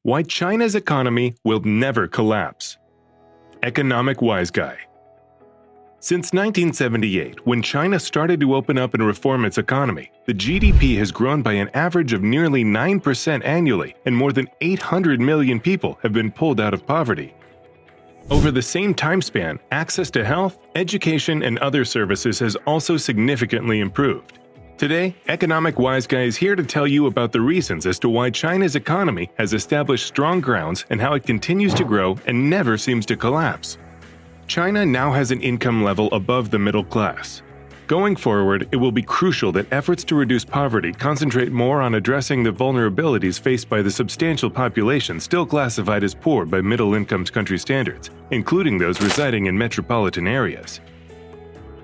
Why China's economy will never collapse. Economic Wiseguy. Since 1978, when China started to open up and reform its economy, the GDP has grown by an average of nearly 9% annually, and more than 800 million people have been pulled out of poverty. Over the same time span, access to health, education, and other services has also significantly improved. Today, Economic Wiseguy is here to tell you about the reasons as to why China's economy has established strong grounds and how it continues to grow and never seems to collapse. China now has an income level above the middle class. Going forward, it will be crucial that efforts to reduce poverty concentrate more on addressing the vulnerabilities faced by the substantial population still classified as poor by middle-income country standards, including those residing in metropolitan areas.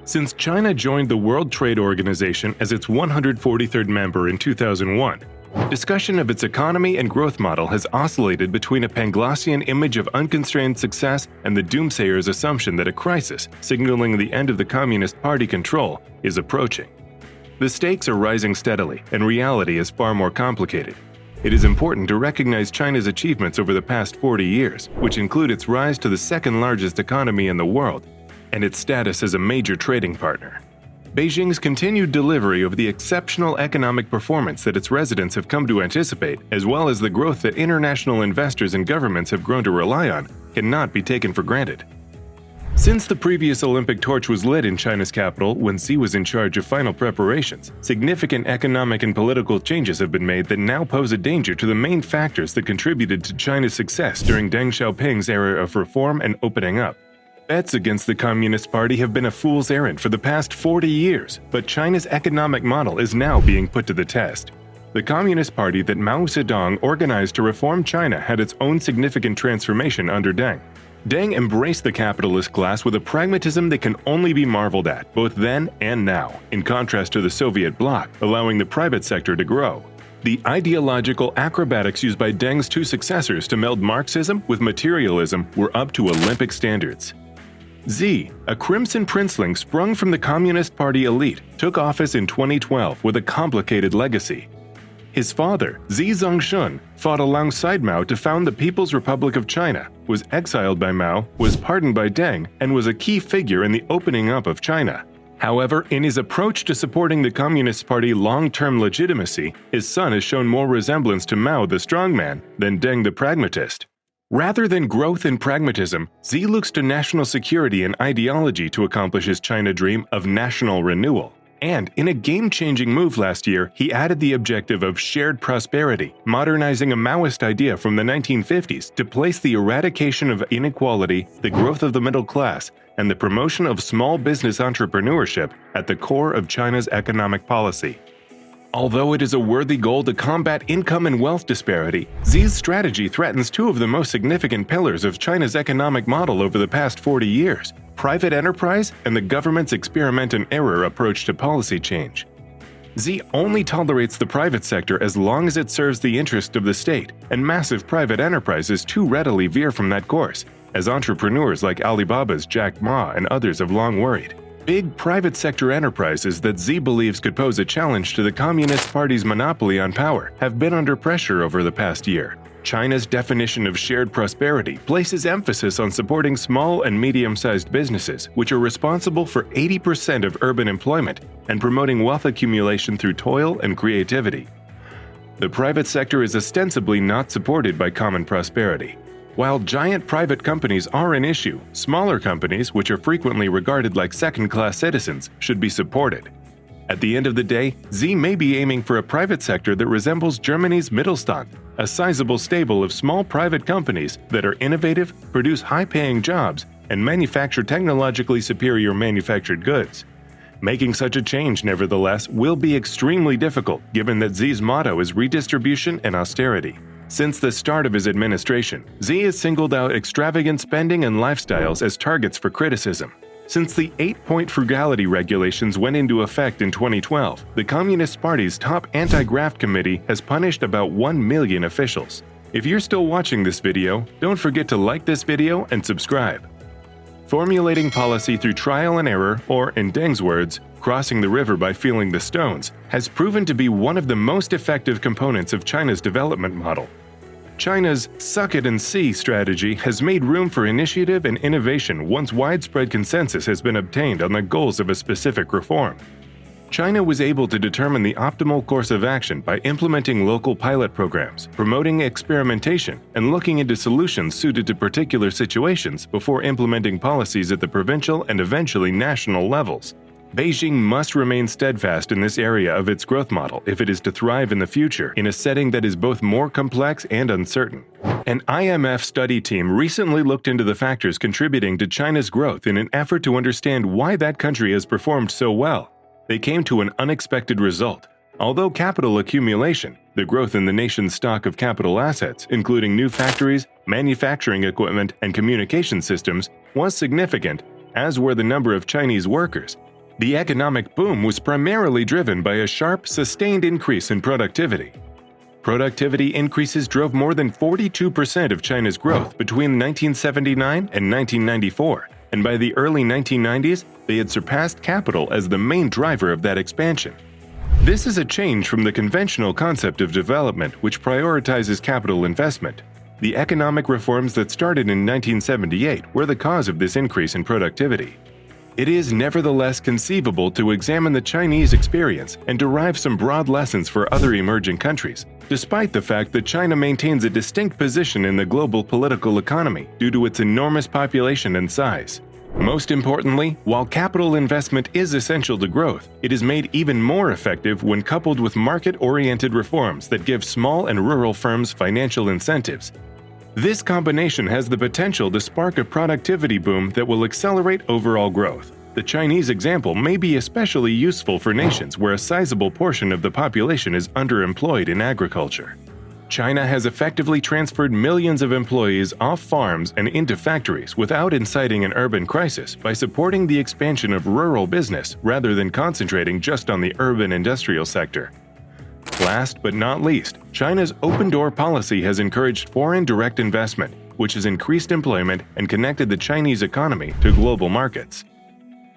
Since China joined the World Trade Organization as its 143rd member in 2001, discussion of its economy and growth model has oscillated between a Panglossian image of unconstrained success and the doomsayer's assumption that a crisis, signaling the end of the Communist Party control, is approaching. The stakes are rising steadily, and reality is far more complicated. It is important to recognize China's achievements over the past 40 years, which include its rise to the second-largest economy in the world, and its status as a major trading partner. Beijing's continued delivery of the exceptional economic performance that its residents have come to anticipate, as well as the growth that international investors and governments have grown to rely on, cannot be taken for granted. Since the previous Olympic torch was lit in China's capital when Xi was in charge of final preparations, significant economic and political changes have been made that now pose a danger to the main factors that contributed to China's success during Deng Xiaoping's era of reform and opening up. Bets against the Communist Party have been a fool's errand for the past 40 years, but China's economic model is now being put to the test. The Communist Party that Mao Zedong organized to reform China had its own significant transformation under Deng. Deng embraced the capitalist class with a pragmatism that can only be marveled at, both then and now, in contrast to the Soviet bloc, allowing the private sector to grow. The ideological acrobatics used by Deng's two successors to meld Marxism with materialism were up to Olympic standards. Xi, a crimson princeling sprung from the Communist Party elite, took office in 2012 with a complicated legacy. His father, Xi Zhongxun, fought alongside Mao to found the People's Republic of China, was exiled by Mao, was pardoned by Deng, and was a key figure in the opening up of China. However, in his approach to supporting the Communist Party's long-term legitimacy, his son has shown more resemblance to Mao the strongman than Deng the pragmatist. Rather than growth and pragmatism, Xi looks to national security and ideology to accomplish his China dream of national renewal. And in a game-changing move last year, he added the objective of shared prosperity, modernizing a Maoist idea from the 1950s to place the eradication of inequality, the growth of the middle class, and the promotion of small business entrepreneurship at the core of China's economic policy. Although it is a worthy goal to combat income and wealth disparity, Xi's strategy threatens two of the most significant pillars of China's economic model over the past 40 years: private enterprise and the government's experiment and error approach to policy change. Xi only tolerates the private sector as long as it serves the interest of the state, and massive private enterprises too readily veer from that course, as entrepreneurs like Alibaba's Jack Ma and others have long worried. Big private sector enterprises that Xi believes could pose a challenge to the Communist Party's monopoly on power have been under pressure over the past year. China's definition of shared prosperity places emphasis on supporting small and medium-sized businesses, which are responsible for 80% of urban employment, and promoting wealth accumulation through toil and creativity. The private sector is ostensibly not supported by common prosperity. While giant private companies are an issue, smaller companies, which are frequently regarded like second-class citizens, should be supported. At the end of the day, Xi may be aiming for a private sector that resembles Germany's Mittelstand, a sizable stable of small private companies that are innovative, produce high-paying jobs, and manufacture technologically superior manufactured goods. Making such a change, nevertheless, will be extremely difficult given that Xi's motto is redistribution and austerity. Since the start of his administration, Xi has singled out extravagant spending and lifestyles as targets for criticism. Since the 8-point frugality regulations went into effect in 2012, the Communist Party's top anti-graft committee has punished about 1 million officials. If you're still watching this video, don't forget to like this video and subscribe. Formulating policy through trial and error, or in Deng's words, crossing the river by feeling the stones, has proven to be one of the most effective components of China's development model. China's suck it and see strategy has made room for initiative and innovation once widespread consensus has been obtained on the goals of a specific reform. China was able to determine the optimal course of action by implementing local pilot programs, promoting experimentation, and looking into solutions suited to particular situations before implementing policies at the provincial and eventually national levels. Beijing must remain steadfast in this area of its growth model if it is to thrive in the future in a setting that is both more complex and uncertain. An IMF study team recently looked into the factors contributing to China's growth in an effort to understand why that country has performed so well. They came to an unexpected result. Although capital accumulation, the growth in the nation's stock of capital assets, including new factories, manufacturing equipment, and communication systems, was significant, as were the number of Chinese workers, the economic boom was primarily driven by a sharp, sustained increase in productivity. Productivity increases drove more than 42% of China's growth between 1979 and 1994, and by the early 1990s, they had surpassed capital as the main driver of that expansion. This is a change from the conventional concept of development, which prioritizes capital investment. The economic reforms that started in 1978 were the cause of this increase in productivity. It is nevertheless conceivable to examine the Chinese experience and derive some broad lessons for other emerging countries, despite the fact that China maintains a distinct position in the global political economy due to its enormous population and size. Most importantly, while capital investment is essential to growth, it is made even more effective when coupled with market-oriented reforms that give small and rural firms financial incentives. This combination has the potential to spark a productivity boom that will accelerate overall growth. The Chinese example may be especially useful for nations where a sizable portion of the population is underemployed in agriculture. China has effectively transferred millions of employees off farms and into factories without inciting an urban crisis by supporting the expansion of rural business rather than concentrating just on the urban industrial sector. Last but not least, China's open-door policy has encouraged foreign direct investment, which has increased employment and connected the Chinese economy to global markets.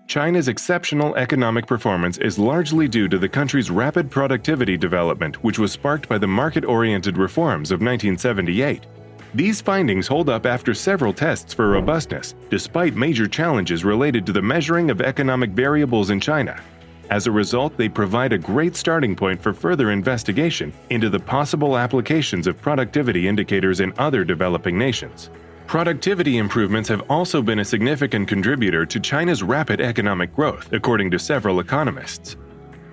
China's exceptional economic performance is largely due to the country's rapid productivity development, which was sparked by the market-oriented reforms of 1978. These findings hold up after several tests for robustness, despite major challenges related to the measuring of economic variables in China. As a result, they provide a great starting point for further investigation into the possible applications of productivity indicators in other developing nations. Productivity improvements have also been a significant contributor to China's rapid economic growth, according to several economists.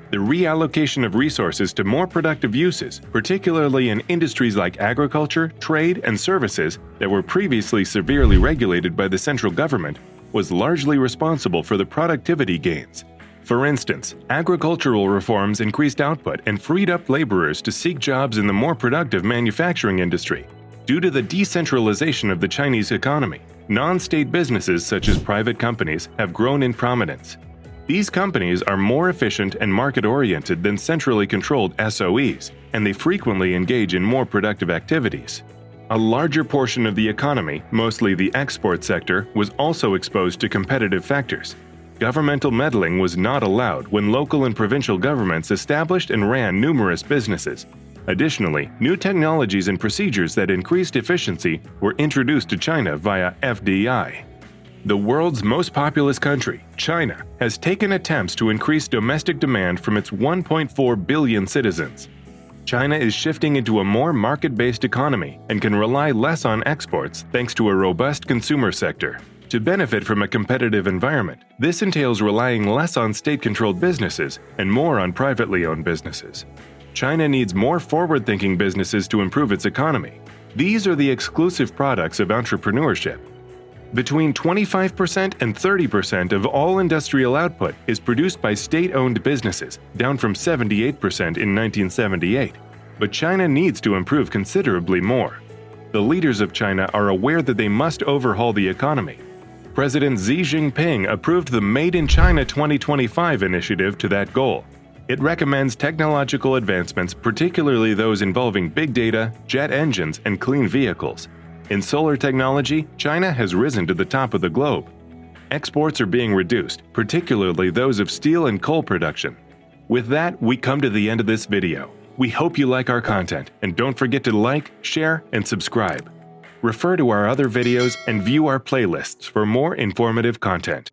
The reallocation of resources to more productive uses, particularly in industries like agriculture, trade, and services that were previously severely regulated by the central government, was largely responsible for the productivity gains. For instance, agricultural reforms increased output and freed up laborers to seek jobs in the more productive manufacturing industry. Due to the decentralization of the Chinese economy, non-state businesses such as private companies have grown in prominence. These companies are more efficient and market-oriented than centrally controlled SOEs, and they frequently engage in more productive activities. A larger portion of the economy, mostly the export sector, was also exposed to competitive factors. Governmental meddling was not allowed when local and provincial governments established and ran numerous businesses. Additionally, new technologies and procedures that increased efficiency were introduced to China via FDI. The world's most populous country, China, has taken attempts to increase domestic demand from its 1.4 billion citizens. China is shifting into a more market-based economy and can rely less on exports thanks to a robust consumer sector. To benefit from a competitive environment, this entails relying less on state-controlled businesses and more on privately owned businesses. China needs more forward-thinking businesses to improve its economy. These are the exclusive products of entrepreneurship. Between 25% and 30% of all industrial output is produced by state-owned businesses, down from 78% in 1978. But China needs to improve considerably more. The leaders of China are aware that they must overhaul the economy. President Xi Jinping approved the Made in China 2025 initiative to that goal. It recommends technological advancements, particularly those involving big data, jet engines, and clean vehicles. In solar technology, China has risen to the top of the globe. Exports are being reduced, particularly those of steel and coal production. With that, we come to the end of this video. We hope you like our content, and don't forget to like, share, and subscribe. Refer to our other videos and view our playlists for more informative content.